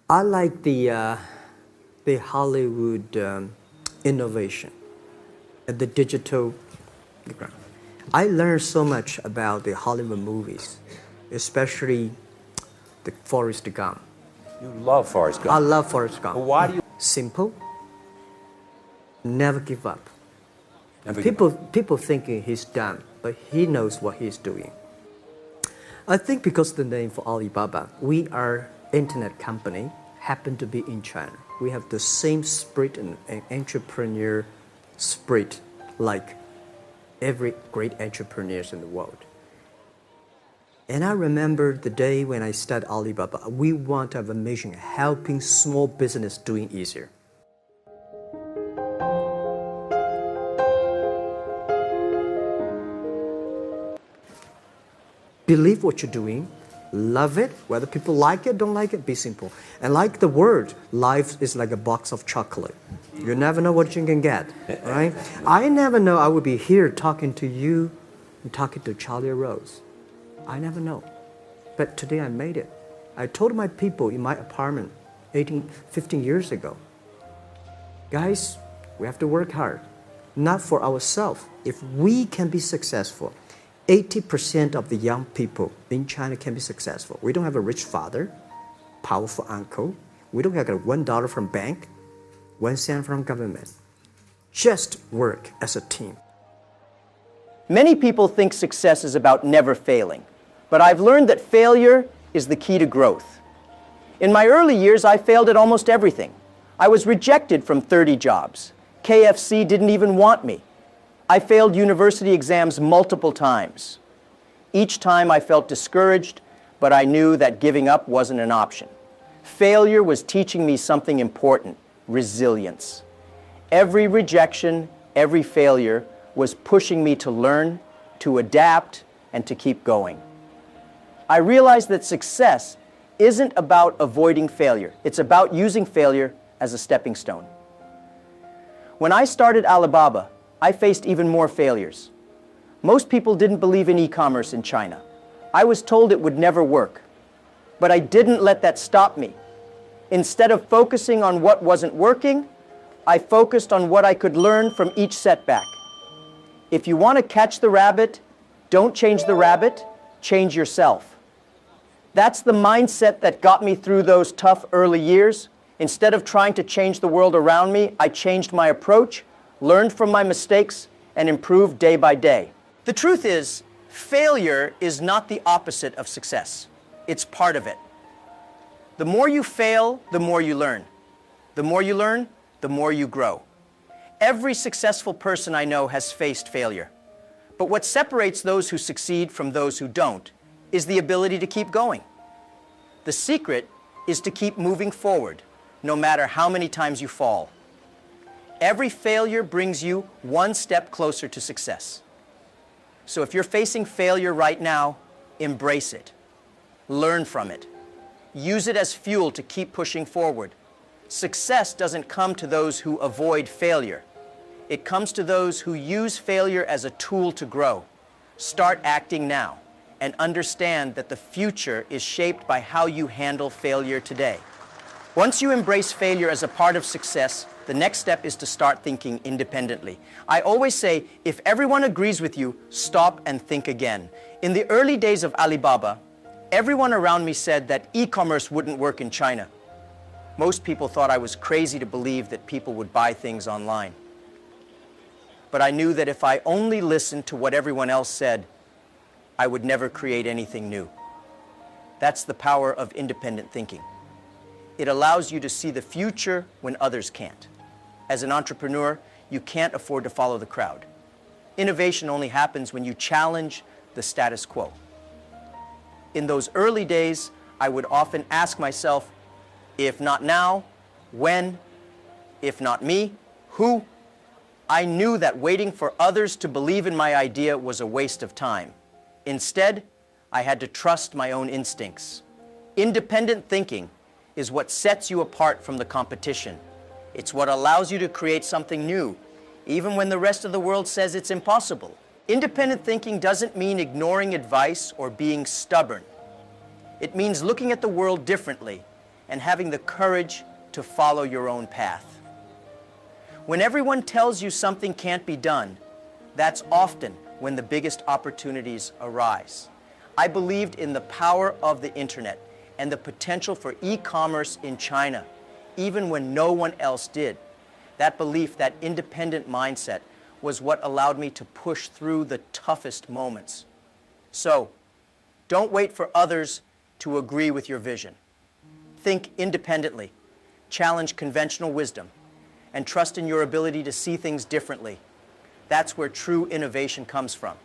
I like the Hollywood innovation and the digital background. I learned so much about the Hollywood movies, especially the Forrest Gump. You love Forrest Gump. I love Forrest Gump. Well, why do you Simple, never give up. never give up? People thinking he's dumb, but he knows what he's doing. I think because the name for Alibaba, we are internet company, happen to be in China. We have the same spirit and entrepreneur spirit like every great entrepreneurs in the world. And I remember the day when I started Alibaba, we want to have a mission helping small business doing easier. Believe what you're doing, love it, whether people like it, don't like it, be simple. And like the word, life is like a box of chocolate. You never know what you can get, right? I never know I would be here talking to you and talking to Charlie Rose. I never know. But today I made it. I told my people in my apartment 15 years ago, guys, we have to work hard, not for ourselves. If we can be successful, 80% of the young people in China can be successful. We don't have a rich father, powerful uncle. We don't have $1 from bank, 1 cent from government. Just work as a team. Many people think success is about never failing, but I've learned that failure is the key to growth. In my early years, I failed at almost everything. I was rejected from 30 jobs. KFC didn't even want me. I failed university exams multiple times. Each time I felt discouraged, but I knew that giving up wasn't an option. Failure was teaching me something important: resilience. Every rejection, every failure was pushing me to learn, to adapt, and to keep going. I realized that success isn't about avoiding failure. It's about using failure as a stepping stone. When I started Alibaba, I faced even more failures. Most people didn't believe in e-commerce in China. I was told it would never work. But I didn't let that stop me. Instead of focusing on what wasn't working, I focused on what I could learn from each setback. If you want to catch the rabbit, don't change the rabbit, change yourself. That's the mindset that got me through those tough early years. Instead of trying to change the world around me, I changed my approach, learned from my mistakes, and improved day by day. The truth is, failure is not the opposite of success. It's part of it. The more you fail, the more you learn. The more you learn, the more you grow. Every successful person I know has faced failure. But what separates those who succeed from those who don't is the ability to keep going. The secret is to keep moving forward, no matter how many times you fall. Every failure brings you one step closer to success. So if you're facing failure right now, embrace it. Learn from it. Use it as fuel to keep pushing forward. Success doesn't come to those who avoid failure. It comes to those who use failure as a tool to grow. Start acting now and understand that the future is shaped by how you handle failure today. Once you embrace failure as a part of success, the next step is to start thinking independently. I always say, if everyone agrees with you, stop and think again. In the early days of Alibaba, everyone around me said that e-commerce wouldn't work in China. Most people thought I was crazy to believe that people would buy things online. But I knew that if I only listened to what everyone else said, I would never create anything new. That's the power of independent thinking. It allows you to see the future when others can't. As an entrepreneur, you can't afford to follow the crowd. Innovation only happens when you challenge the status quo. In those early days, I would often ask myself, if not now, when? If not me, who? I knew that waiting for others to believe in my idea was a waste of time. Instead, I had to trust my own instincts. Independent thinking is what sets you apart from the competition. It's what allows you to create something new, even when the rest of the world says it's impossible. Independent thinking doesn't mean ignoring advice or being stubborn. It means looking at the world differently and having the courage to follow your own path. When everyone tells you something can't be done, that's often when the biggest opportunities arise. I believed in the power of the internet and the potential for e-commerce in China, even when no one else did. That belief, that independent mindset, was what allowed me to push through the toughest moments. So, don't wait for others to agree with your vision. Think independently, challenge conventional wisdom, and trust in your ability to see things differently. That's where true innovation comes from.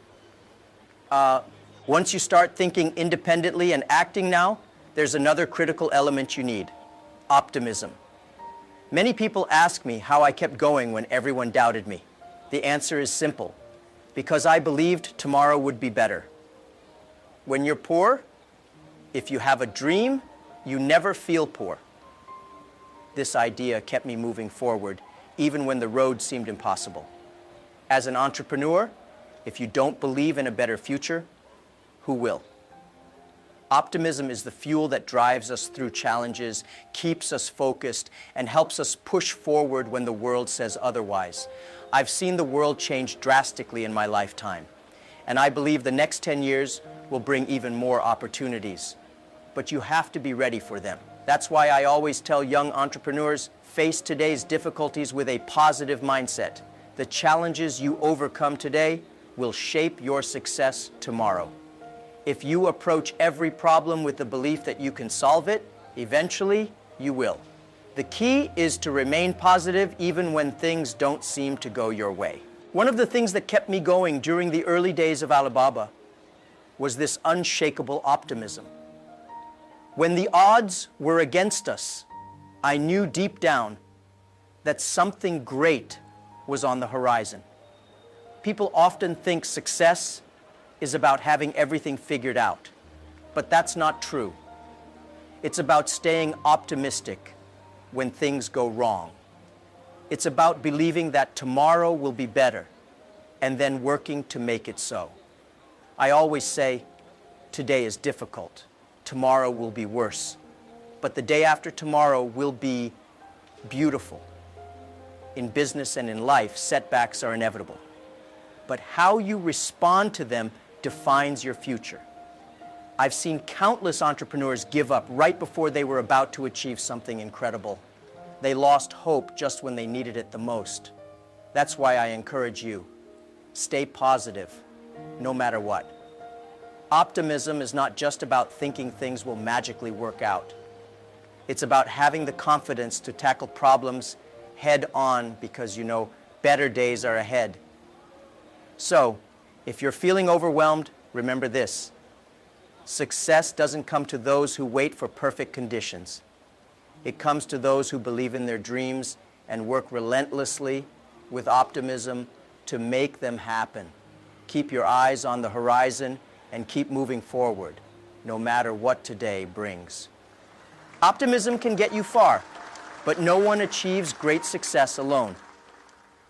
Once you start thinking independently and acting now, there's another critical element you need: optimism. Many people ask me how I kept going when everyone doubted me. The answer is simple: because I believed tomorrow would be better. When you're poor, if you have a dream, you never feel poor. This idea kept me moving forward, even when the road seemed impossible. As an entrepreneur, if you don't believe in a better future, who will? Optimism is the fuel that drives us through challenges, keeps us focused, and helps us push forward when the world says otherwise. I've seen the world change drastically in my lifetime, and I believe the next 10 years will bring even more opportunities. But you have to be ready for them. That's why I always tell young entrepreneurs, face today's difficulties with a positive mindset. The challenges you overcome today will shape your success tomorrow. If you approach every problem with the belief that you can solve it, eventually you will. The key is to remain positive even when things don't seem to go your way. One of the things that kept me going during the early days of Alibaba was this unshakable optimism. When the odds were against us, I knew deep down that something great was on the horizon. People often think success is about having everything figured out, but that's not true. It's about staying optimistic when things go wrong. It's about believing that tomorrow will be better and then working to make it so. I always say, today is difficult, tomorrow will be worse, but the day after tomorrow will be beautiful. In business and in life, setbacks are inevitable, but how you respond to them defines your future. I've seen countless entrepreneurs give up right before they were about to achieve something incredible. They lost hope just when they needed it the most. That's why I encourage you, stay positive, no matter what. Optimism is not just about thinking things will magically work out. It's about having the confidence to tackle problems head on because you know better days are ahead. So, if you're feeling overwhelmed, remember this: success doesn't come to those who wait for perfect conditions. It comes to those who believe in their dreams and work relentlessly with optimism to make them happen. Keep your eyes on the horizon and keep moving forward, no matter what today brings. Optimism can get you far, but no one achieves great success alone.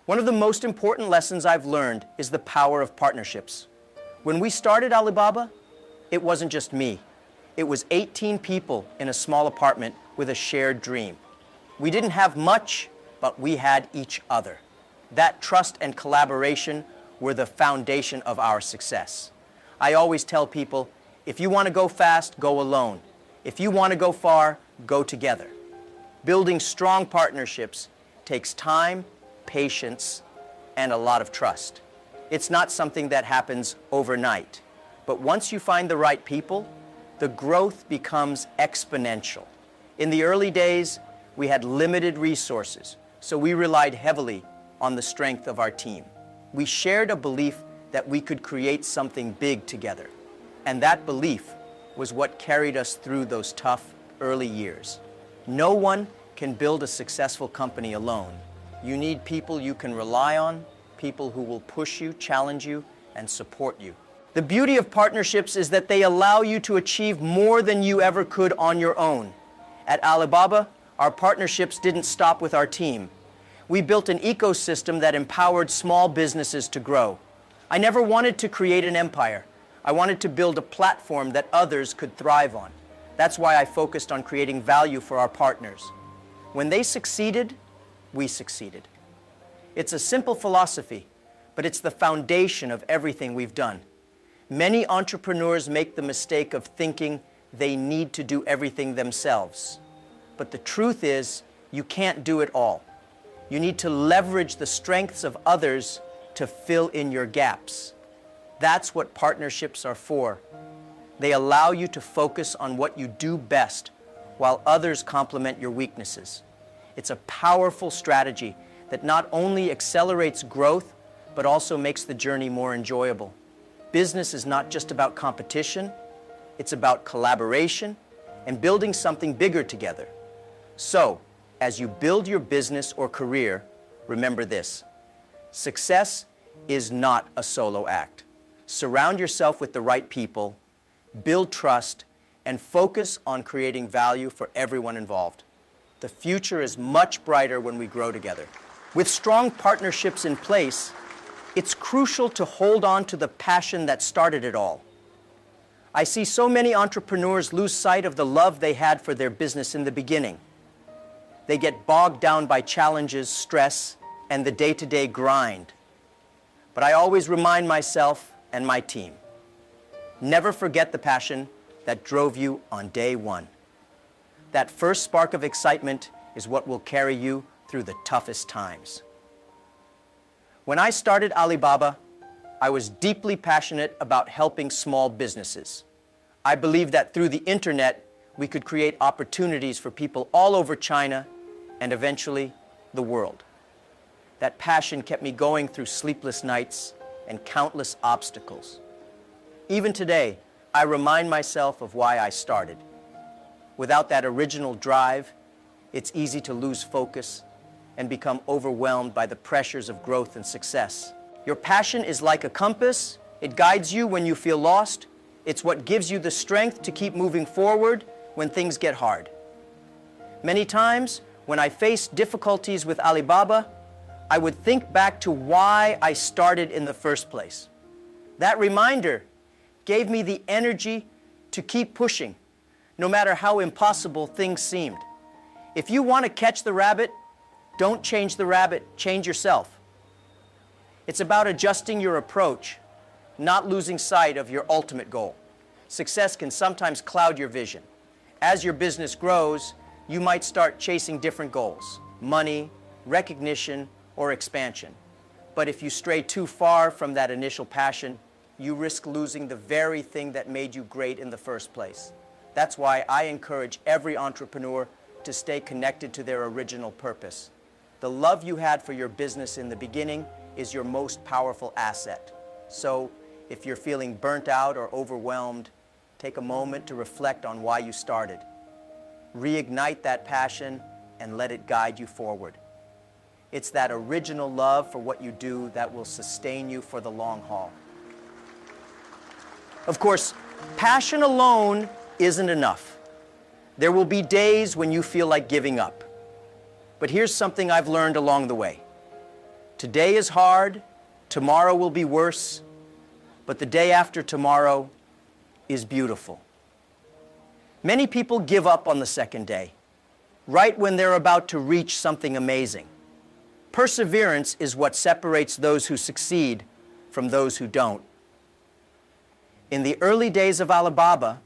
One of the most important lessons I've learned is the power of partnerships. When we started Alibaba, it wasn't just me. It was 18 people in a small apartment with a shared dream. We didn't have much, but we had each other. That trust and collaboration were the foundation of our success. I always tell people, if you want to go fast, go alone. If you want to go far, go together. Building strong partnerships takes time, patience, and a lot of trust. It's not something that happens overnight, but once you find the right people, the growth becomes exponential. In the early days, we had limited resources, so we relied heavily on the strength of our team. We shared a belief that we could create something big together, and that belief was what carried us through those tough early years. No one can build a successful company alone. You need people you can rely on, people who will push you, challenge you, and support you. The beauty of partnerships is that they allow you to achieve more than you ever could on your own. At Alibaba, our partnerships didn't stop with our team. We built an ecosystem that empowered small businesses to grow. I never wanted to create an empire. I wanted to build a platform that others could thrive on. That's why I focused on creating value for our partners. When they succeeded, we succeeded. It's a simple philosophy, but it's the foundation of everything we've done. Many entrepreneurs make the mistake of thinking they need to do everything themselves. But the truth is, you can't do it all. You need to leverage the strengths of others to fill in your gaps. That's what partnerships are for. They allow you to focus on what you do best, while others complement your weaknesses. It's a powerful strategy that not only accelerates growth, but also makes the journey more enjoyable. Business is not just about competition, it's about collaboration and building something bigger together. So, as you build your business or career, remember this: success is not a solo act. Surround yourself with the right people, build trust, and focus on creating value for everyone involved. The future is much brighter when we grow together. With strong partnerships in place, it's crucial to hold on to the passion that started it all. I see so many entrepreneurs lose sight of the love they had for their business in the beginning. They get bogged down by challenges, stress, and the day-to-day grind. But I always remind myself and my team, never forget the passion that drove you on day one. That first spark of excitement is what will carry you through the toughest times. When I started Alibaba, I was deeply passionate about helping small businesses. I believed that through the internet, we could create opportunities for people all over China and eventually the world. That passion kept me going through sleepless nights and countless obstacles. Even today, I remind myself of why I started. Without that original drive, it's easy to lose focus and become overwhelmed by the pressures of growth and success. Your passion is like a compass. It guides you when you feel lost. It's what gives you the strength to keep moving forward when things get hard. Many times, when I faced difficulties with Alibaba, I would think back to why I started in the first place. That reminder gave me the energy to keep pushing, no matter how impossible things seemed. If you want to catch the rabbit, don't change the rabbit, change yourself. It's about adjusting your approach, not losing sight of your ultimate goal. Success can sometimes cloud your vision. As your business grows, you might start chasing different goals: money, recognition, or expansion. But if you stray too far from that initial passion, you risk losing the very thing that made you great in the first place. That's why I encourage every entrepreneur to stay connected to their original purpose. The love you had for your business in the beginning is your most powerful asset. So, if you're feeling burnt out or overwhelmed, take a moment to reflect on why you started. Reignite that passion and let it guide you forward. It's that original love for what you do that will sustain you for the long haul. Of course, passion alone isn't enough. There will be days when you feel like giving up. But here's something I've learned along the way. Today is hard, tomorrow will be worse, but the day after tomorrow is beautiful. Many people give up on the second day, right when they're about to reach something amazing. Perseverance is what separates those who succeed from those who don't. In the early days of Alibaba,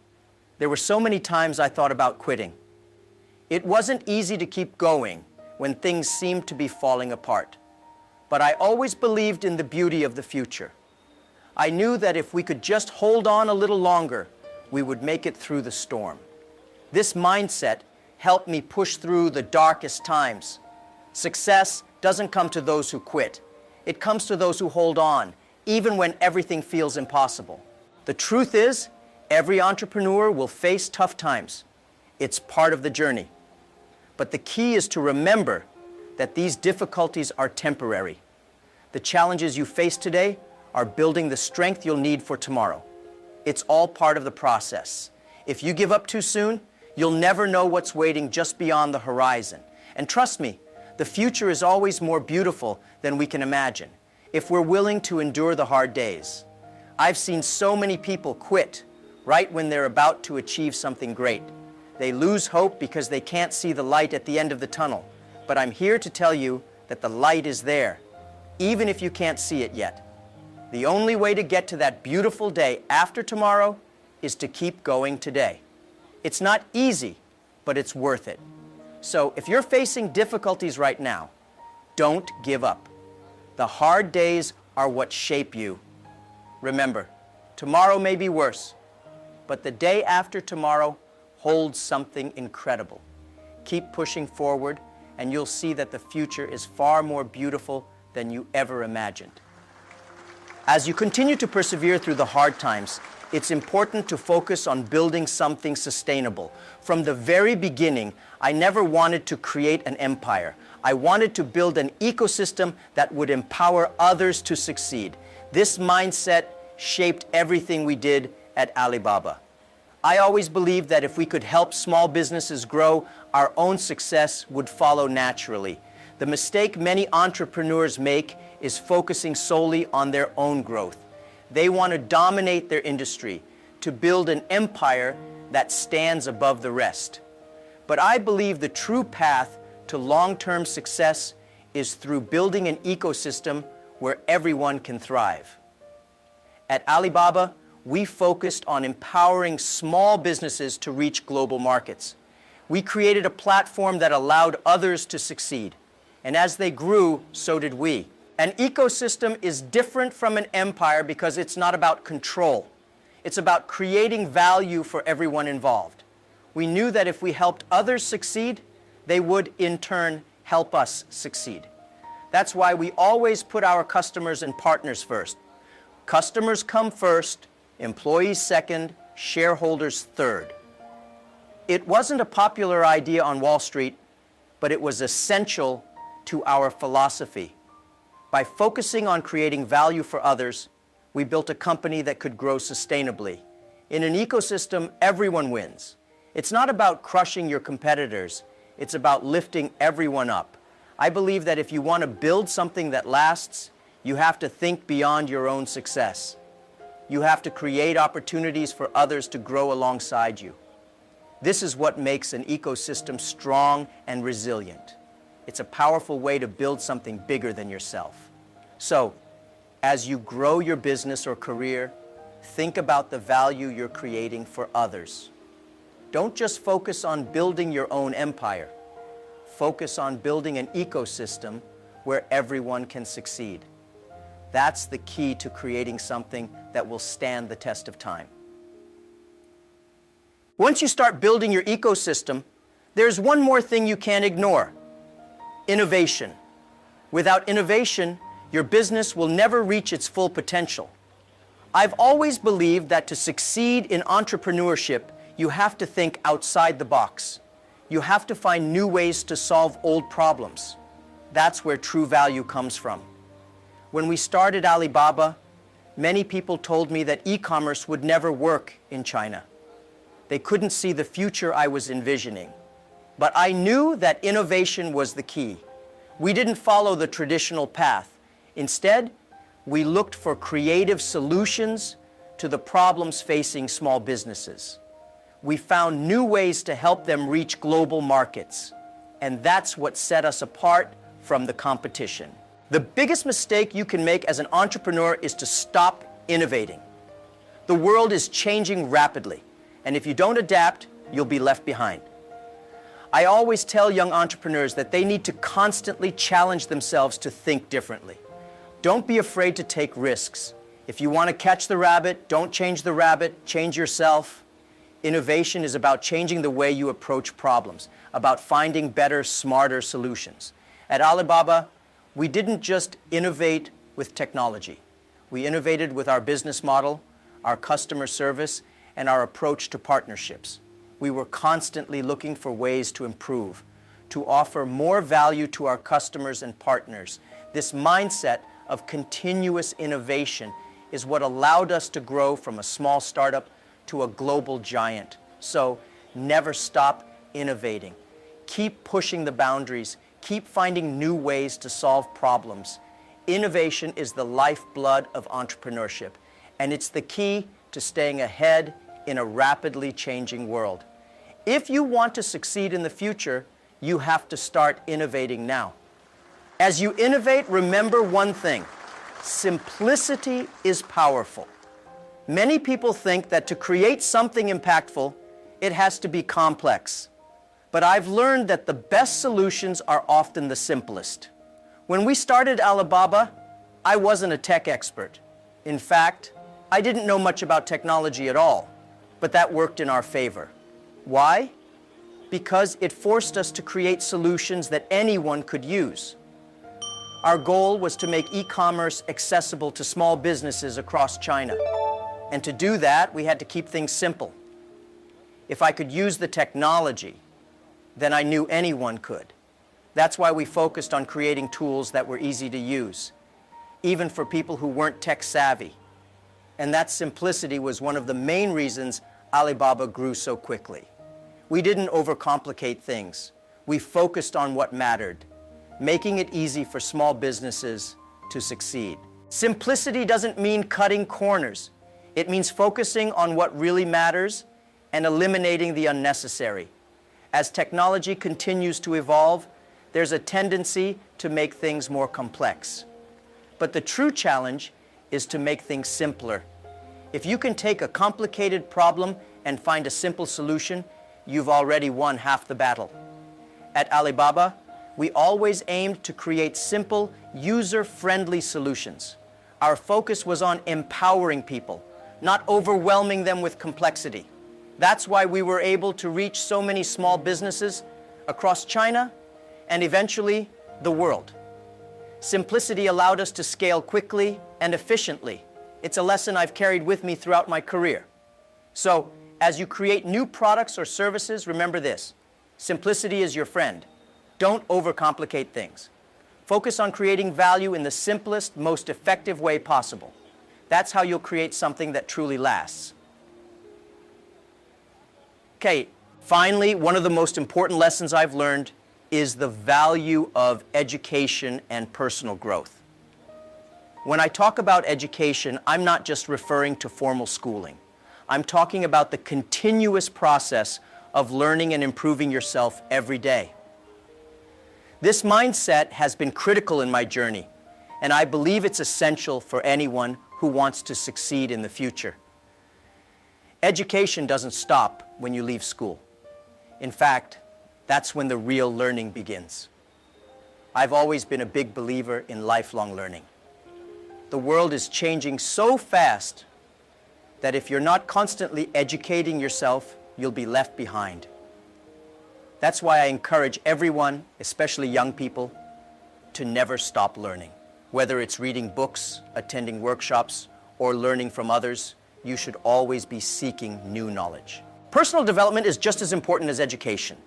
there were so many times I thought about quitting. It wasn't easy to keep going when things seemed to be falling apart. But I always believed in the beauty of the future. I knew that if we could just hold on a little longer, we would make it through the storm. This mindset helped me push through the darkest times. Success doesn't come to those who quit. It comes to those who hold on, even when everything feels impossible. The truth is, every entrepreneur will face tough times. It's part of the journey. But the key is to remember that these difficulties are temporary. The challenges you face today are building the strength you'll need for tomorrow. It's all part of the process. If you give up too soon, you'll never know what's waiting just beyond the horizon. And trust me, the future is always more beautiful than we can imagine if we're willing to endure the hard days. I've seen so many people quit right when they're about to achieve something great. They lose hope because they can't see the light at the end of the tunnel. But I'm here to tell you that the light is there, even if you can't see it yet. The only way to get to that beautiful day after tomorrow is to keep going today. It's not easy, but it's worth it. So if you're facing difficulties right now, don't give up. The hard days are what shape you. Remember, tomorrow may be worse, but the day after tomorrow holds something incredible. Keep pushing forward, and you'll see that the future is far more beautiful than you ever imagined. As you continue to persevere through the hard times, it's important to focus on building something sustainable. From the very beginning, I never wanted to create an empire. I wanted to build an ecosystem that would empower others to succeed. This mindset shaped everything we did at Alibaba. I always believed that if we could help small businesses grow, our own success would follow naturally. The mistake many entrepreneurs make is focusing solely on their own growth. They want to dominate their industry, to build an empire that stands above the rest. But I believe the true path to long-term success is through building an ecosystem where everyone can thrive. At Alibaba, we focused on empowering small businesses to reach global markets. We created a platform that allowed others to succeed. And as they grew, so did we. An ecosystem is different from an empire because it's not about control. It's about creating value for everyone involved. We knew that if we helped others succeed, they would in turn help us succeed. That's why we always put our customers and partners first. Customers come first, employees second, shareholders third. It wasn't a popular idea on Wall Street, but it was essential to our philosophy. By focusing on creating value for others, we built a company that could grow sustainably. In an ecosystem, everyone wins. It's not about crushing your competitors. It's about lifting everyone up. I believe that if you want to build something that lasts, you have to think beyond your own success. You have to create opportunities for others to grow alongside you. This is what makes an ecosystem strong and resilient. It's a powerful way to build something bigger than yourself. So, as you grow your business or career, think about the value you're creating for others. Don't just focus on building your own empire. Focus on building an ecosystem where everyone can succeed. That's the key to creating something that will stand the test of time. Once you start building your ecosystem, there's one more thing you can't ignore: innovation. Without innovation, your business will never reach its full potential. I've always believed that to succeed in entrepreneurship, you have to think outside the box. You have to find new ways to solve old problems. That's where true value comes from. When we started Alibaba, many people told me that e-commerce would never work in China. They couldn't see the future I was envisioning. But I knew that innovation was the key. We didn't follow the traditional path. Instead, we looked for creative solutions to the problems facing small businesses. We found new ways to help them reach global markets. And that's what set us apart from the competition. The biggest mistake you can make as an entrepreneur is to stop innovating. The world is changing rapidly, and if you don't adapt, you'll be left behind. I always tell young entrepreneurs that they need to constantly challenge themselves to think differently. Don't be afraid to take risks. If you want to catch the rabbit, don't change the rabbit, change yourself. Innovation is about changing the way you approach problems, about finding better, smarter solutions. At Alibaba, we didn't just innovate with technology. We innovated with our business model, our customer service, and our approach to partnerships. We were constantly looking for ways to improve, to offer more value to our customers and partners. This mindset of continuous innovation is what allowed us to grow from a small startup to a global giant. So never stop innovating. Keep pushing the boundaries. Keep finding new ways to solve problems. Innovation is the lifeblood of entrepreneurship, and it's the key to staying ahead in a rapidly changing world. If you want to succeed in the future, you have to start innovating now. As you innovate, remember one thing: simplicity is powerful. Many people think that to create something impactful, it has to be complex. But I've learned that the best solutions are often the simplest. When we started Alibaba, I wasn't a tech expert. In fact, I didn't know much about technology at all, but that worked in our favor. Why? Because it forced us to create solutions that anyone could use. Our goal was to make e-commerce accessible to small businesses across China. And to do that, we had to keep things simple. If I could use the technology, then I knew anyone could. That's why we focused on creating tools that were easy to use, even for people who weren't tech savvy. And that simplicity was one of the main reasons Alibaba grew so quickly. We didn't overcomplicate things. We focused on what mattered, making it easy for small businesses to succeed. Simplicity doesn't mean cutting corners. It means focusing on what really matters and eliminating the unnecessary. As technology continues to evolve, there's a tendency to make things more complex. But the true challenge is to make things simpler. If you can take a complicated problem and find a simple solution, you've already won half the battle. At Alibaba, we always aimed to create simple, user-friendly solutions. Our focus was on empowering people, not overwhelming them with complexity. That's why we were able to reach so many small businesses across China and eventually the world. Simplicity allowed us to scale quickly and efficiently. It's a lesson I've carried with me throughout my career. So, as you create new products or services, remember this: simplicity is your friend. Don't overcomplicate things. Focus on creating value in the simplest, most effective way possible. That's how you'll create something that truly lasts. Okay, finally, one of the most important lessons I've learned is the value of education and personal growth. When I talk about education, I'm not just referring to formal schooling. I'm talking about the continuous process of learning and improving yourself every day. This mindset has been critical in my journey, and I believe it's essential for anyone who wants to succeed in the future. Education doesn't stop when you leave school. In fact, that's when the real learning begins. I've always been a big believer in lifelong learning. The world is changing so fast that if you're not constantly educating yourself, you'll be left behind. That's why I encourage everyone, especially young people, to never stop learning. Whether it's reading books, attending workshops, or learning from others, you should always be seeking new knowledge. Personal development is just as important as education.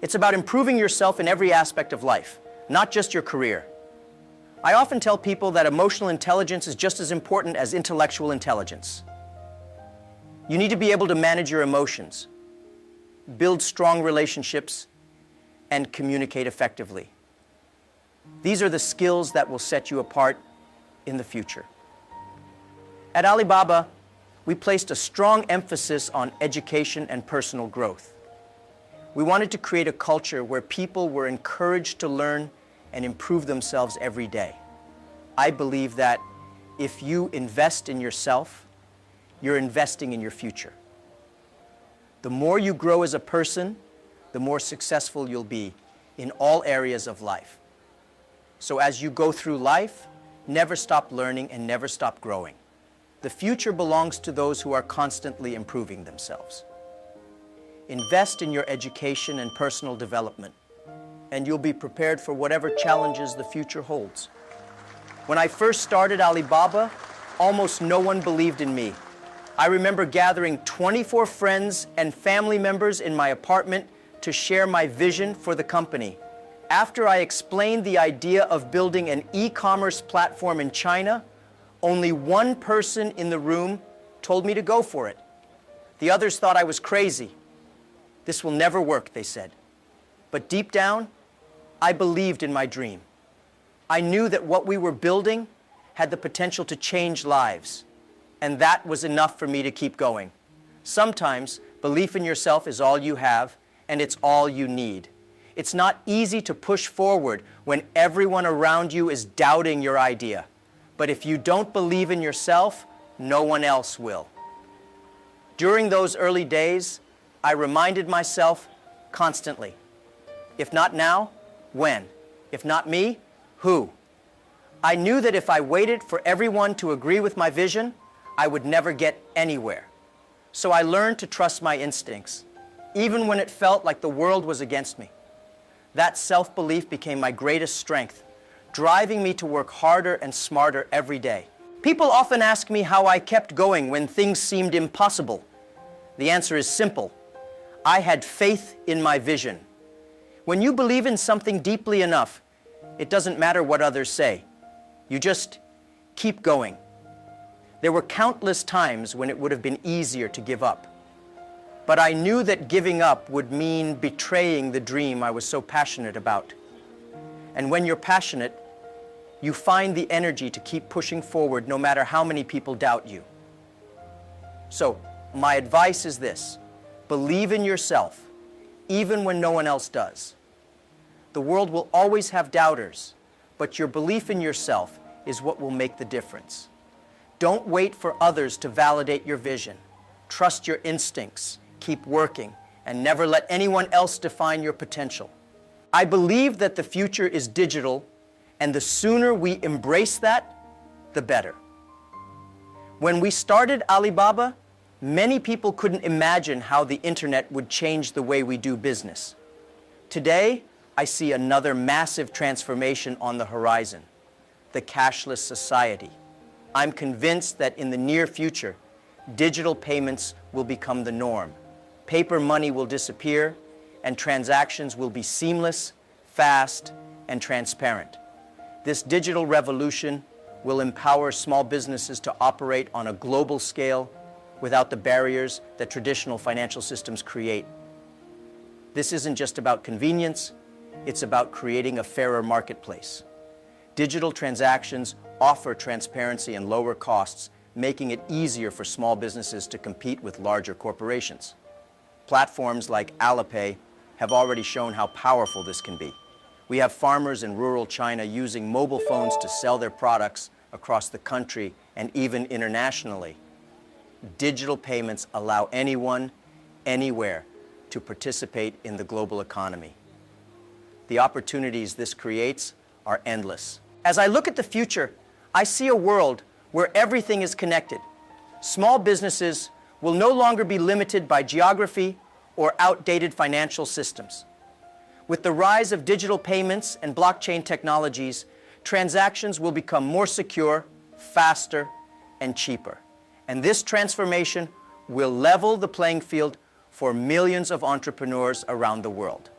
It's about improving yourself in every aspect of life, not just your career. I often tell people that emotional intelligence is just as important as intellectual intelligence. You need to be able to manage your emotions, build strong relationships, and communicate effectively. These are the skills that will set you apart in the future. At Alibaba, we placed a strong emphasis on education and personal growth. We wanted to create a culture where people were encouraged to learn and improve themselves every day. I believe that if you invest in yourself, you're investing in your future. The more you grow as a person, the more successful you'll be in all areas of life. So as you go through life, never stop learning and never stop growing. The future belongs to those who are constantly improving themselves. Invest in your education and personal development, and you'll be prepared for whatever challenges the future holds. When I first started Alibaba, almost no one believed in me. I remember gathering 24 friends and family members in my apartment to share my vision for the company. After I explained the idea of building an e-commerce platform in China, only one person in the room told me to go for it. The others thought I was crazy. This will never work, they said. But deep down, I believed in my dream. I knew that what we were building had the potential to change lives, and that was enough for me to keep going. Sometimes Belief in yourself is all you have, and it's all you need. It's not easy to push forward when everyone around you is doubting your idea. But if you don't believe in yourself, no one else will. During those early days, I reminded myself constantly, if not now, when? If not me, who? I knew that if I waited for everyone to agree with my vision, I would never get anywhere. So I learned to trust my instincts, even when it felt like the world was against me. That self-belief became my greatest strength, driving me to work harder and smarter every day. People often ask me how I kept going when things seemed impossible. The answer is simple. I had faith in my vision. When you believe in something deeply enough, it doesn't matter what others say. You just keep going. There were countless times when it would have been easier to give up. But I knew that giving up would mean betraying the dream I was so passionate about. And when you're passionate, you find the energy to keep pushing forward no matter how many people doubt you. So, my advice is this: believe in yourself, even when no one else does. The world will always have doubters, but your belief in yourself is what will make the difference. Don't wait for others to validate your vision. Trust your instincts, keep working, and never let anyone else define your potential. I believe that the future is digital, and the sooner we embrace that, the better. When we started Alibaba, many people couldn't imagine how the internet would change the way we do business. Today, I see another massive transformation on the horizon: the cashless society. I'm convinced that in the near future, digital payments will become the norm. Paper money will disappear, and transactions will be seamless, fast, and transparent. This digital revolution will empower small businesses to operate on a global scale without the barriers that traditional financial systems create. This isn't just about convenience, it's about creating a fairer marketplace. Digital transactions offer transparency and lower costs, making it easier for small businesses to compete with larger corporations. Platforms like Alipay have already shown how powerful this can be. We have farmers in rural China using mobile phones to sell their products across the country and even internationally. Digital payments allow anyone, anywhere, to participate in the global economy. The opportunities this creates are endless. As I look at the future, I see a world where everything is connected. Small businesses will no longer be limited by geography or outdated financial systems. With the rise of digital payments and blockchain technologies, transactions will become more secure, faster, and cheaper. And this transformation will level the playing field for millions of entrepreneurs around the world.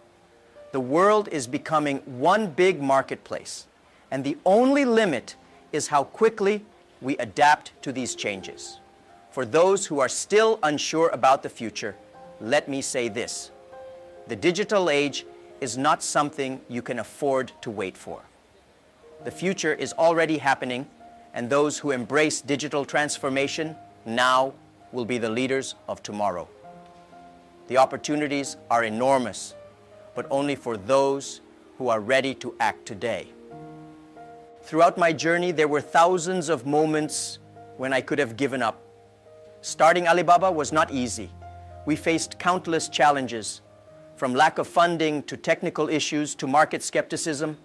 The world is becoming one big marketplace, and the only limit is how quickly we adapt to these changes. For those who are still unsure about the future, let me say this: the digital age is not something you can afford to wait for. The future is already happening, and those who embrace digital transformation now will be the leaders of tomorrow. The opportunities are enormous, but only for those who are ready to act today. Throughout my journey, there were thousands of moments when I could have given up. Starting Alibaba was not easy. We faced countless challenges, from lack of funding to technical issues to market skepticism.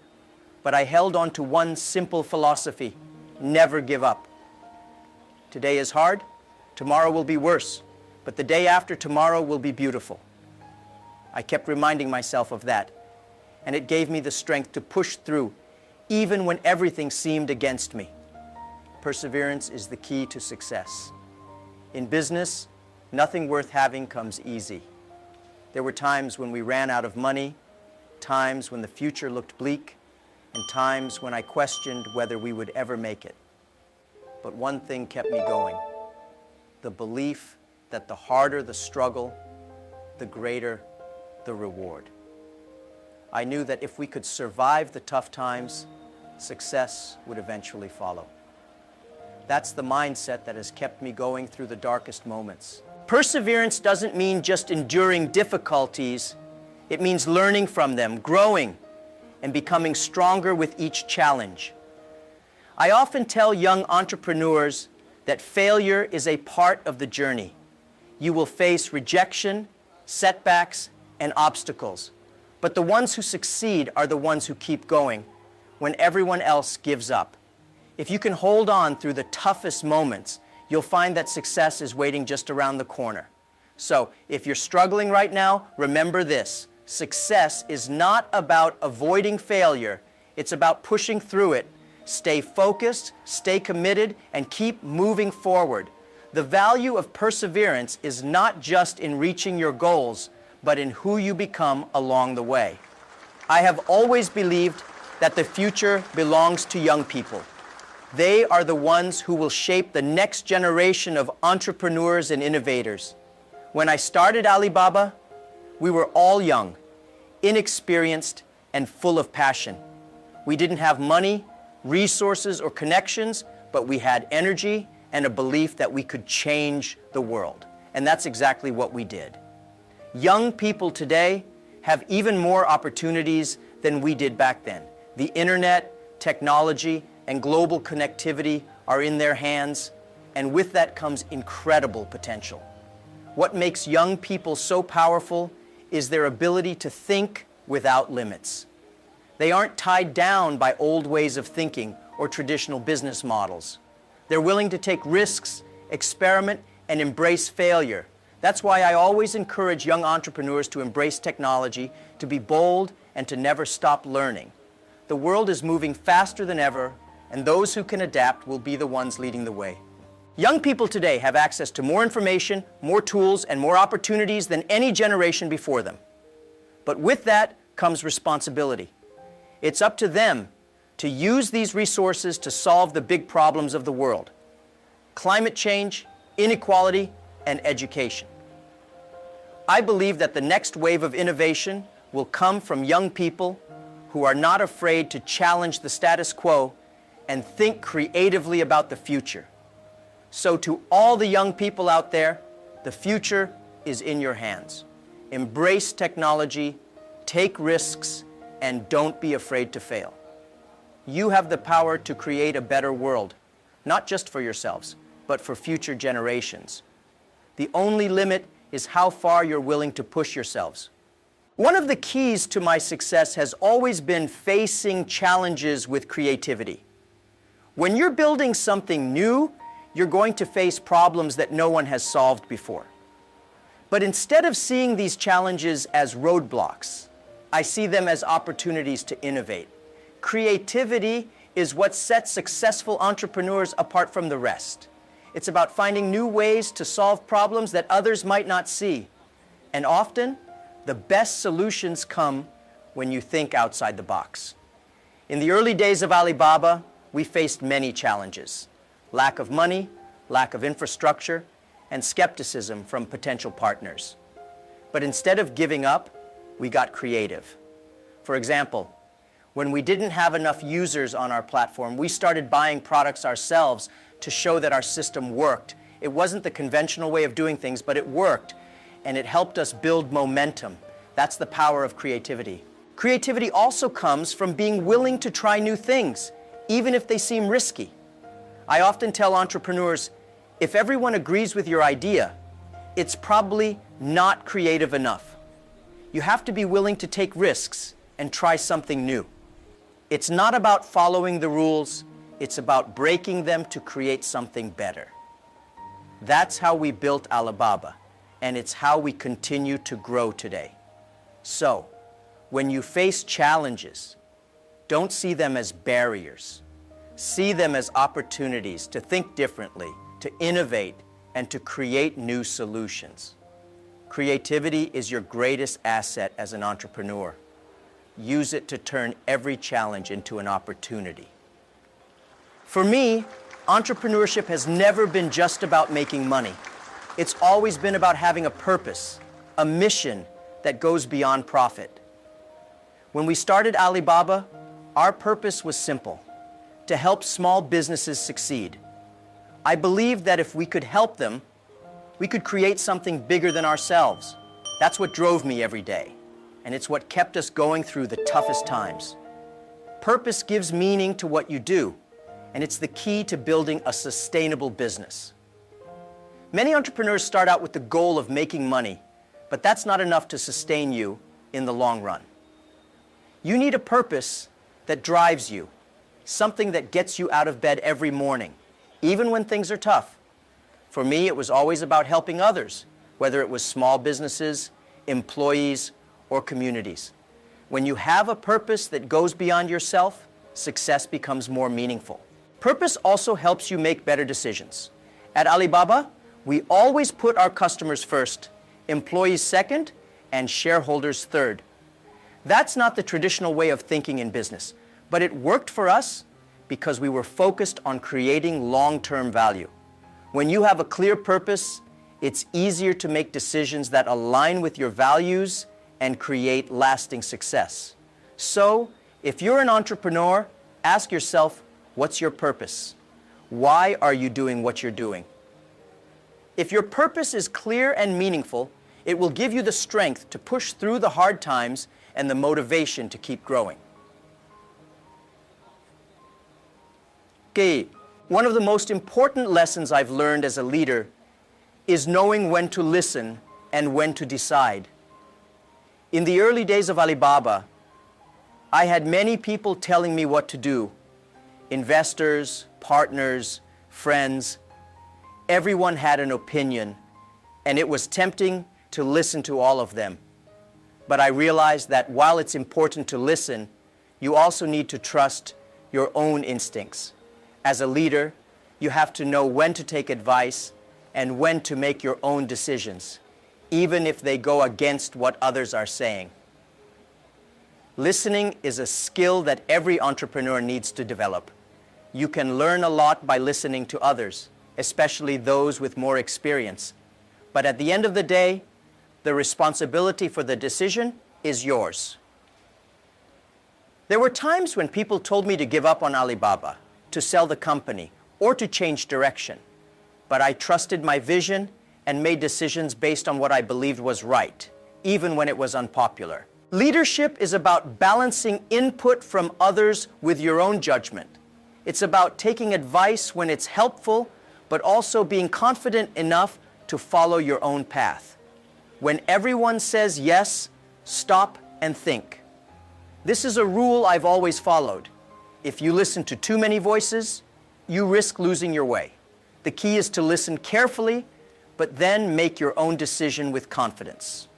But I held on to one simple philosophy: never give up. Today is hard, tomorrow will be worse, but the day after tomorrow will be beautiful. I kept reminding myself of that, and it gave me the strength to push through, even when everything seemed against me. Perseverance is the key to success. In business, nothing worth having comes easy. There were times when we ran out of money, times when the future looked bleak, and times when I questioned whether we would ever make it. But one thing kept me going: the belief that the harder the struggle, the greater the reward. I knew that if we could survive the tough times, success would eventually follow. That's the mindset that has kept me going through the darkest moments. Perseverance doesn't mean just enduring difficulties. It means learning from them, growing, and becoming stronger with each challenge. I often tell young entrepreneurs that failure is a part of the journey. You will face rejection, setbacks, and obstacles. But the ones who succeed are the ones who keep going when everyone else gives up. If you can hold on through the toughest moments, you'll find that success is waiting just around the corner. So, if you're struggling right now, remember this. Success is not about avoiding failure. It's about pushing through it. Stay focused, stay committed, and keep moving forward. The value of perseverance is not just in reaching your goals, but in who you become along the way. I have always believed that the future belongs to young people. They are the ones who will shape the next generation of entrepreneurs and innovators. When I started Alibaba, we were all young, inexperienced, and full of passion. We didn't have money, resources, or connections, but we had energy and a belief that we could change the world. And that's exactly what we did. Young people today have even more opportunities than we did back then. The internet, technology, and global connectivity are in their hands, and with that comes incredible potential. What makes young people so powerful is their ability to think without limits. They aren't tied down by old ways of thinking or traditional business models. They're willing to take risks, experiment, and embrace failure. That's why I always encourage young entrepreneurs to embrace technology, to be bold, and to never stop learning. The world is moving faster than ever, and those who can adapt will be the ones leading the way. Young people today have access to more information, more tools, and more opportunities than any generation before them. But with that comes responsibility. It's up to them to use these resources to solve the big problems of the world: climate change, inequality, and education. I believe that the next wave of innovation will come from young people who are not afraid to challenge the status quo and think creatively about the future. So to all the young people out there, the future is in your hands. Embrace technology, take risks, and don't be afraid to fail. You have the power to create a better world, not just for yourselves, but for future generations. The only limit is how far you're willing to push yourselves. One of the keys to my success has always been facing challenges with creativity. When you're building something new, you're going to face problems that no one has solved before. But instead of seeing these challenges as roadblocks, I see them as opportunities to innovate. Creativity is what sets successful entrepreneurs apart from the rest. It's about finding new ways to solve problems that others might not see. And often, the best solutions come when you think outside the box. In the early days of Alibaba, we faced many challenges: lack of money, lack of infrastructure, and skepticism from potential partners. But instead of giving up, we got creative. For example, when we didn't have enough users on our platform, we started buying products ourselves to show that our system worked. It wasn't the conventional way of doing things, but it worked, and it helped us build momentum. That's the power of creativity. Creativity also comes from being willing to try new things, even if they seem risky. I often tell entrepreneurs, if everyone agrees with your idea, it's probably not creative enough. You have to be willing to take risks and try something new. It's not about following the rules, it's about breaking them to create something better. That's how we built Alibaba, and it's how we continue to grow today. So, when you face challenges, don't see them as barriers. See them as opportunities to think differently, to innovate, and to create new solutions. Creativity is your greatest asset as an entrepreneur. Use it to turn every challenge into an opportunity. For me, entrepreneurship has never been just about making money. It's always been about having a purpose, a mission that goes beyond profit. When we started Alibaba, our purpose was simple: to help small businesses succeed. I believed that if we could help them, We could create something bigger than ourselves. That's what drove me every day, and it's what kept us going through the toughest times. Purpose gives meaning to what you do, and it's the key to building a sustainable business. Many entrepreneurs start out with the goal of making money, but that's not enough to sustain you in the long run. You need a purpose that drives you, something that gets you out of bed every morning, even when things are tough. For me, it was always about helping others, whether it was small businesses, employees, or communities. When you have a purpose that goes beyond yourself, success becomes more meaningful. Purpose also helps you make better decisions. At Alibaba, we always put our customers first, employees second, and shareholders third. That's not the traditional way of thinking in business, but it worked for us because we were focused on creating long-term value. When you have a clear purpose, it's easier to make decisions that align with your values and create lasting success. So, if you're an entrepreneur, ask yourself, what's your purpose? Why are you doing what you're doing? If your purpose is clear and meaningful, it will give you the strength to push through the hard times and the motivation to keep growing. Okay, one of the most important lessons I've learned as a leader is knowing when to listen and when to decide. In the early days of Alibaba, I had many people telling me what to do. Investors, partners, friends. Everyone had an opinion, and it was tempting to listen to all of them. But I realized that while it's important to listen, you also need to trust your own instincts. As a leader, you have to know when to take advice and when to make your own decisions, even if they go against what others are saying. Listening is a skill that every entrepreneur needs to develop. You can learn a lot by listening to others, especially those with more experience. But at the end of the day, the responsibility for the decision is yours. There were times when people told me to give up on Alibaba, to sell the company, or to change direction. But I trusted my vision and made decisions based on what I believed was right, even when it was unpopular. Leadership is about balancing input from others with your own judgment. It's about taking advice when it's helpful, but also being confident enough to follow your own path. When everyone says yes, stop and think. This is a rule I've always followed. If you listen to too many voices, you risk losing your way. The key is to listen carefully, but then make your own decision with confidence.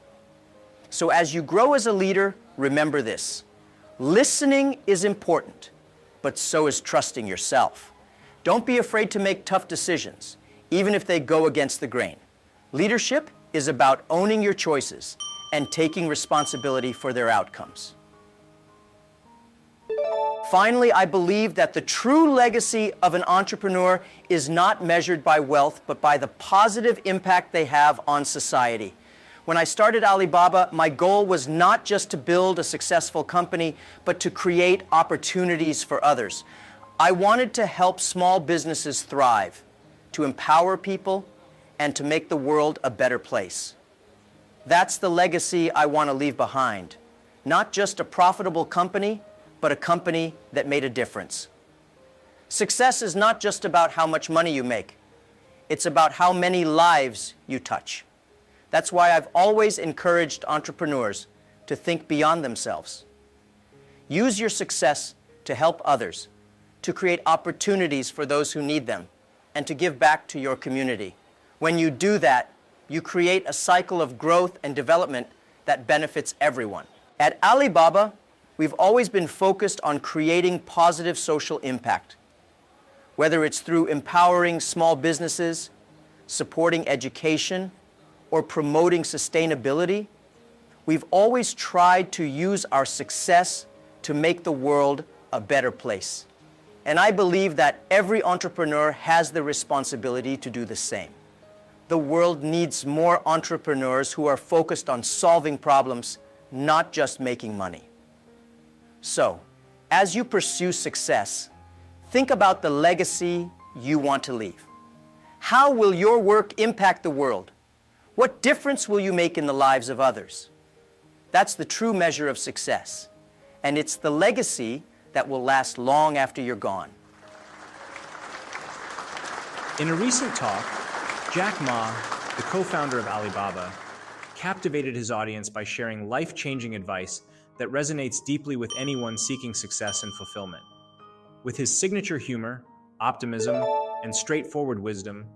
So as you grow as a leader, remember this. Listening is important, but so is trusting yourself. Don't be afraid to make tough decisions, even if they go against the grain. Leadership is about owning your choices and taking responsibility for their outcomes. Finally, I believe that the true legacy of an entrepreneur is not measured by wealth, but by the positive impact they have on society. When I started Alibaba, my goal was not just to build a successful company, but to create opportunities for others. I wanted to help small businesses thrive, to empower people, and to make the world a better place. That's the legacy I want to leave behind. Not just a profitable company, but a company that made a difference. Success is not just about how much money you make. It's about how many lives you touch. That's why I've always encouraged entrepreneurs to think beyond themselves. Use your success to help others, to create opportunities for those who need them, and to give back to your community. When you do that, you create a cycle of growth and development that benefits everyone. At Alibaba, we've always been focused on creating positive social impact. Whether it's through empowering small businesses, supporting education, or promoting sustainability, we've always tried to use our success to make the world a better place. And I believe that every entrepreneur has the responsibility to do the same. The world needs more entrepreneurs who are focused on solving problems, not just making money. So, as you pursue success, think about the legacy you want to leave. How will your work impact the world? What difference will you make in the lives of others? That's the true measure of success. And it's the legacy that will last long after you're gone. In a recent talk, Jack Ma, the co-founder of Alibaba, captivated his audience by sharing life-changing advice that resonates deeply with anyone seeking success and fulfillment. With his signature humor, optimism, and straightforward wisdom,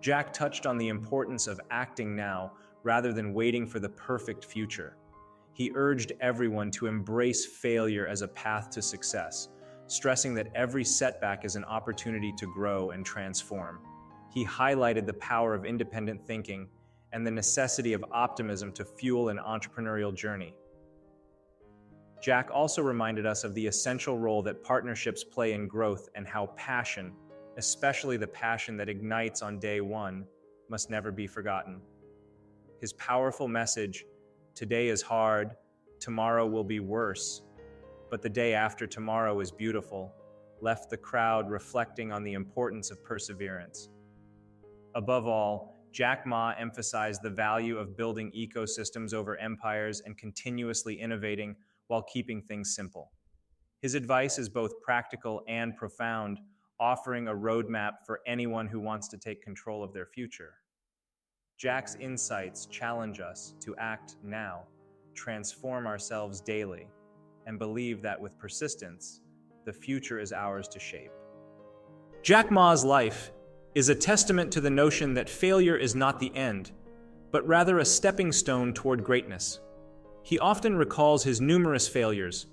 Jack touched on the importance of acting now rather than waiting for the perfect future. He urged everyone to embrace failure as a path to success, stressing that every setback is an opportunity to grow and transform. He highlighted the power of independent thinking and the necessity of optimism to fuel an entrepreneurial journey. Jack also reminded us of the essential role that partnerships play in growth and how passion, especially the passion that ignites on day one, must never be forgotten. His powerful message, "Today is hard, tomorrow will be worse, but the day after tomorrow is beautiful," left the crowd reflecting on the importance of perseverance. Above all, Jack Ma emphasized the value of building ecosystems over empires and continuously innovating while keeping things simple. His advice is both practical and profound, offering a roadmap for anyone who wants to take control of their future. Jack's insights challenge us to act now, transform ourselves daily, and believe that with persistence, the future is ours to shape. Jack Ma's life is a testament to the notion that failure is not the end, but rather a stepping stone toward greatness. He often recalls his numerous failures,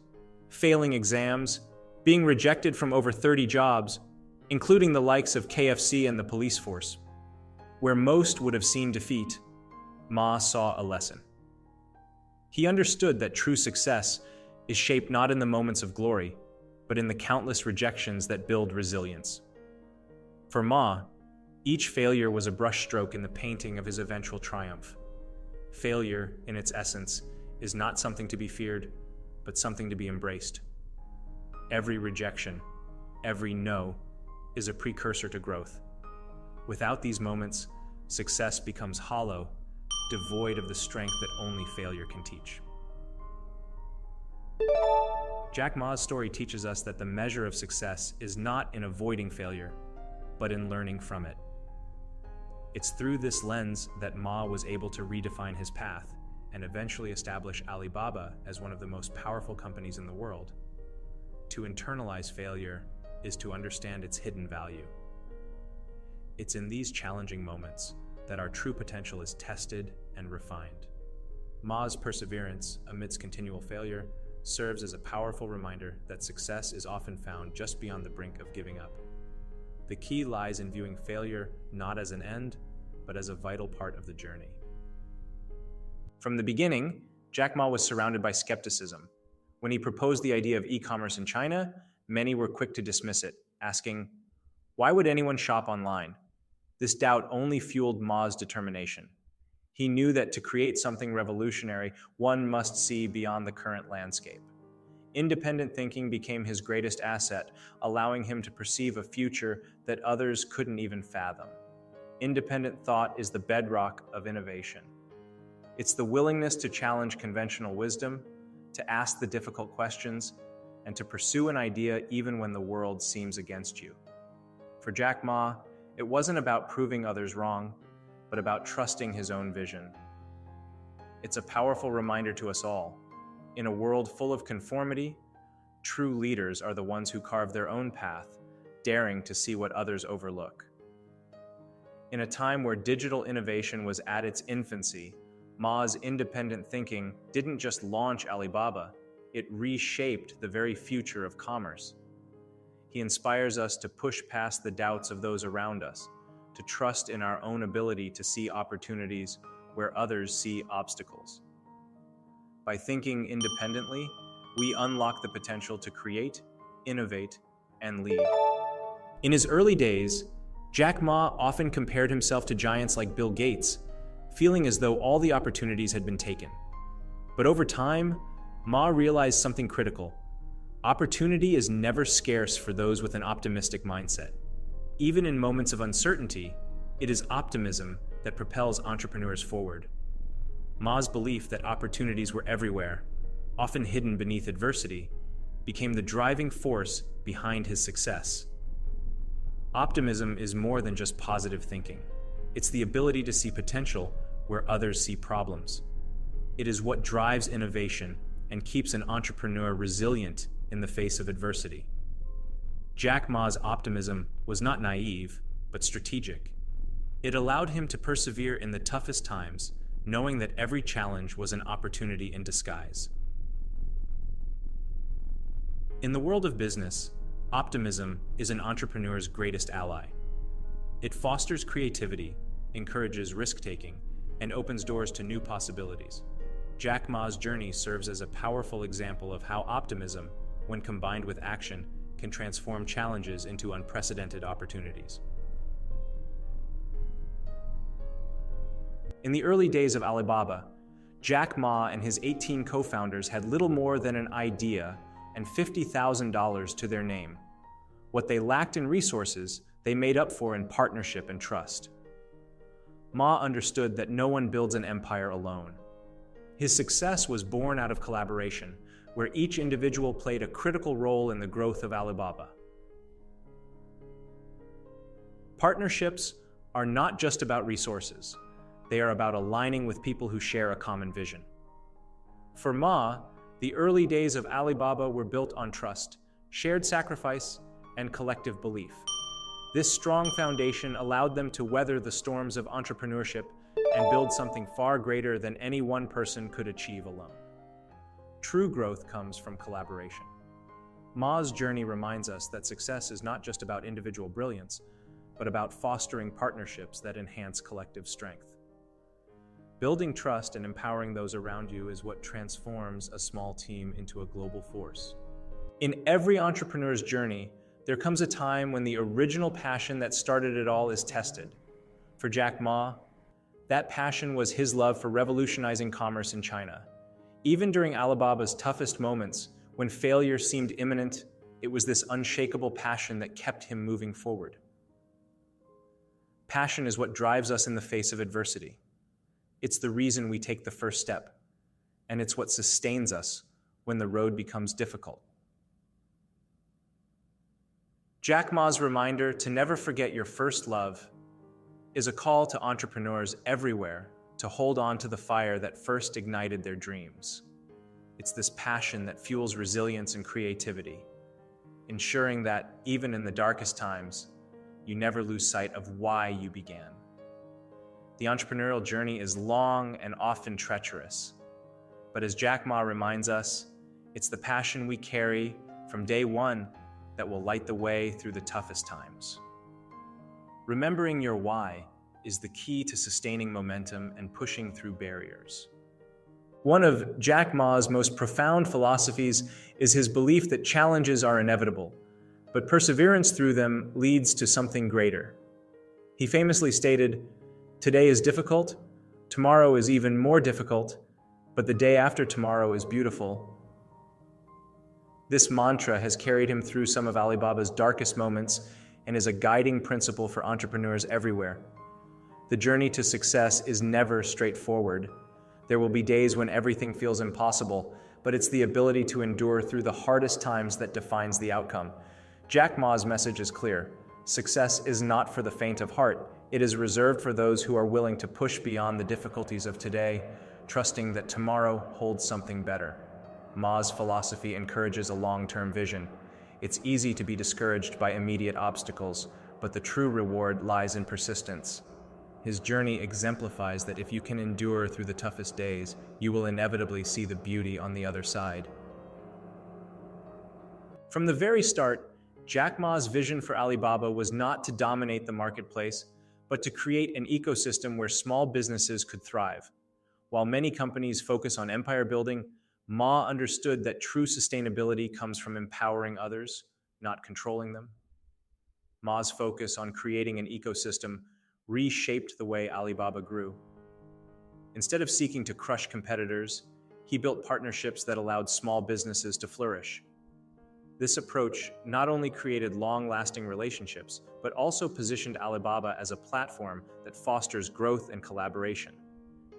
failing exams, being rejected from over 30 jobs, including the likes of KFC and the police force. Where most would have seen defeat, Ma saw a lesson. He understood that true success is shaped not in the moments of glory, but in the countless rejections that build resilience. For Ma, each failure was a brushstroke in the painting of his eventual triumph. Failure, in its essence, is not something to be feared, but something to be embraced. Every rejection, every no, is a precursor to growth. Without these moments, success becomes hollow, devoid of the strength that only failure can teach. Jack Ma's story teaches us that the measure of success is not in avoiding failure, but in learning from it. It's through this lens that Ma was able to redefine his path and eventually establish Alibaba as one of the most powerful companies in the world. To internalize failure is to understand its hidden value. It's in these challenging moments that our true potential is tested and refined. Ma's perseverance amidst continual failure serves as a powerful reminder that success is often found just beyond the brink of giving up. The key lies in viewing failure not as an end, but as a vital part of the journey. From the beginning, Jack Ma was surrounded by skepticism. When he proposed the idea of e-commerce in China, many were quick to dismiss it, asking, "Why would anyone shop online?" This doubt only fueled Ma's determination. He knew that to create something revolutionary, one must see beyond the current landscape. Independent thinking became his greatest asset, allowing him to perceive a future that others couldn't even fathom. Independent thought is the bedrock of innovation. It's the willingness to challenge conventional wisdom, to ask the difficult questions, and to pursue an idea even when the world seems against you. For Jack Ma, it wasn't about proving others wrong, but about trusting his own vision. It's a powerful reminder to us all. In a world full of conformity, true leaders are the ones who carve their own path, daring to see what others overlook. In a time where digital innovation was at its infancy, Ma's independent thinking didn't just launch Alibaba, it reshaped the very future of commerce. He inspires us to push past the doubts of those around us, to trust in our own ability to see opportunities where others see obstacles. By thinking independently, we unlock the potential to create, innovate, and lead. In his early days, Jack Ma often compared himself to giants like Bill Gates, feeling as though all the opportunities had been taken. But over time, Ma realized something critical. Opportunity is never scarce for those with an optimistic mindset. Even in moments of uncertainty, It is optimism that propels entrepreneurs forward. Ma's belief that opportunities were everywhere, often hidden beneath adversity, became the driving force behind his success. Optimism is more than just positive thinking. It's the ability to see potential where others see problems. It is what drives innovation and keeps an entrepreneur resilient in the face of adversity. Jack Ma's optimism was not naive, but strategic. It allowed him to persevere in the toughest times, knowing that every challenge was an opportunity in disguise. In the world of business, optimism is an entrepreneur's greatest ally. It fosters creativity, encourages risk-taking, and opens doors to new possibilities. Jack Ma's journey serves as a powerful example of how optimism, when combined with action, can transform challenges into unprecedented opportunities. In the early days of Alibaba, Jack Ma and his 18 co-founders had little more than an idea and $50,000 to their name. What they lacked in resources, they made up for in partnership and trust. Ma understood that no one builds an empire alone. His success was born out of collaboration, where each individual played a critical role in the growth of Alibaba. Partnerships are not just about resources. They are about aligning with people who share a common vision. For Ma, the early days of Alibaba were built on trust, shared sacrifice, and collective belief. This strong foundation allowed them to weather the storms of entrepreneurship and build something far greater than any one person could achieve alone. True growth comes from collaboration. Ma's journey reminds us that success is not just about individual brilliance, but about fostering partnerships that enhance collective strength. Building trust and empowering those around you is what transforms a small team into a global force. In every entrepreneur's journey, there comes a time when the original passion that started it all is tested. For Jack Ma, that passion was his love for revolutionizing commerce in China. Even during Alibaba's toughest moments, when failure seemed imminent, it was this unshakable passion that kept him moving forward. Passion is what drives us in the face of adversity. It's the reason we take the first step, and it's what sustains us when the road becomes difficult. Jack Ma's reminder to never forget your first love is a call to entrepreneurs everywhere to hold on to the fire that first ignited their dreams. It's this passion that fuels resilience and creativity, ensuring that even in the darkest times, you never lose sight of why you began. The entrepreneurial journey is long and often treacherous, but as Jack Ma reminds us, it's the passion we carry from day one that will light the way through the toughest times. Remembering your why is the key to sustaining momentum and pushing through barriers. One of Jack Ma's most profound philosophies is his belief that challenges are inevitable, but perseverance through them leads to something greater. He famously stated, "Today is difficult, tomorrow is even more difficult, but the day after tomorrow is beautiful." This mantra has carried him through some of Alibaba's darkest moments and is a guiding principle for entrepreneurs everywhere. The journey to success is never straightforward. There will be days when everything feels impossible, but it's the ability to endure through the hardest times that defines the outcome. Jack Ma's message is clear. Success is not for the faint of heart. It is reserved for those who are willing to push beyond the difficulties of today, trusting that tomorrow holds something better. Ma's philosophy encourages a long-term vision. It's easy to be discouraged by immediate obstacles, but the true reward lies in persistence. His journey exemplifies that if you can endure through the toughest days, you will inevitably see the beauty on the other side. From the very start, Jack Ma's vision for Alibaba was not to dominate the marketplace, but to create an ecosystem where small businesses could thrive. While many companies focus on empire building, Ma understood that true sustainability comes from empowering others, not controlling them. Ma's focus on creating an ecosystem reshaped the way Alibaba grew. Instead of seeking to crush competitors, he built partnerships that allowed small businesses to flourish. This approach not only created long-lasting relationships, but also positioned Alibaba as a platform that fosters growth and collaboration.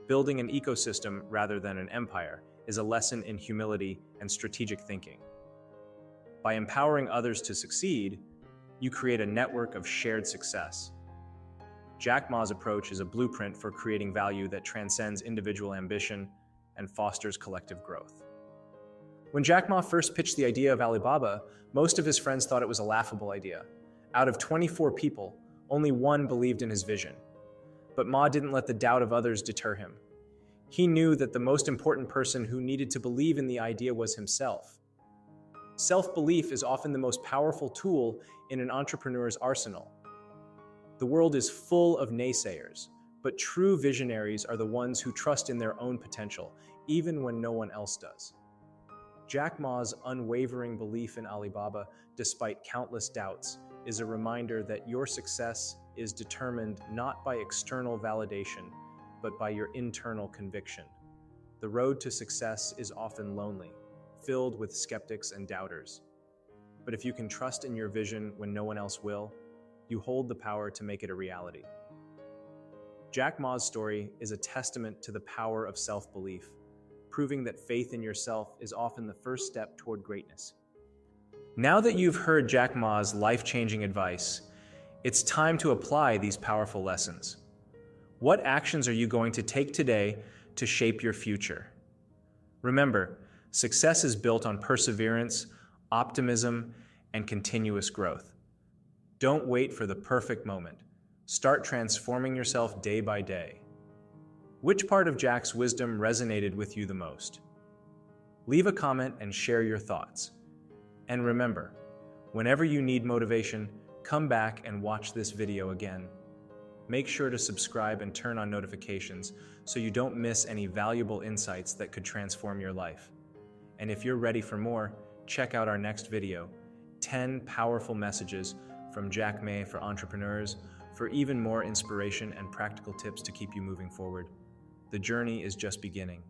Building an ecosystem rather than an empire is a lesson in humility and strategic thinking. By empowering others to succeed, you create a network of shared success. Jack Ma's approach is a blueprint for creating value that transcends individual ambition and fosters collective growth. When Jack Ma first pitched the idea of Alibaba, most of his friends thought it was a laughable idea. Out of 24 people, only one believed in his vision. But Ma didn't let the doubt of others deter him. He knew that the most important person who needed to believe in the idea was himself. Self-belief is often the most powerful tool in an entrepreneur's arsenal. The world is full of naysayers, but true visionaries are the ones who trust in their own potential, even when no one else does. Jack Ma's unwavering belief in Alibaba, despite countless doubts, is a reminder that your success is determined not by external validation, but by your internal conviction. The road to success is often lonely, filled with skeptics and doubters. But if you can trust in your vision when no one else will, you hold the power to make it a reality. Jack Ma's story is a testament to the power of self-belief, proving that faith in yourself is often the first step toward greatness. Now that you've heard Jack Ma's life-changing advice, it's time to apply these powerful lessons. What actions are you going to take today to shape your future? Remember, success is built on perseverance, optimism, and continuous growth. Don't wait for the perfect moment. Start transforming yourself day by day. Which part of Jack's wisdom resonated with you the most? Leave a comment and share your thoughts. And remember, whenever you need motivation, come back and watch this video again. Make sure to subscribe and turn on notifications so you don't miss any valuable insights that could transform your life. And if you're ready for more, check out our next video, 10 powerful messages from Jack Ma for entrepreneurs, for even more inspiration and practical tips to keep you moving forward. The journey is just beginning.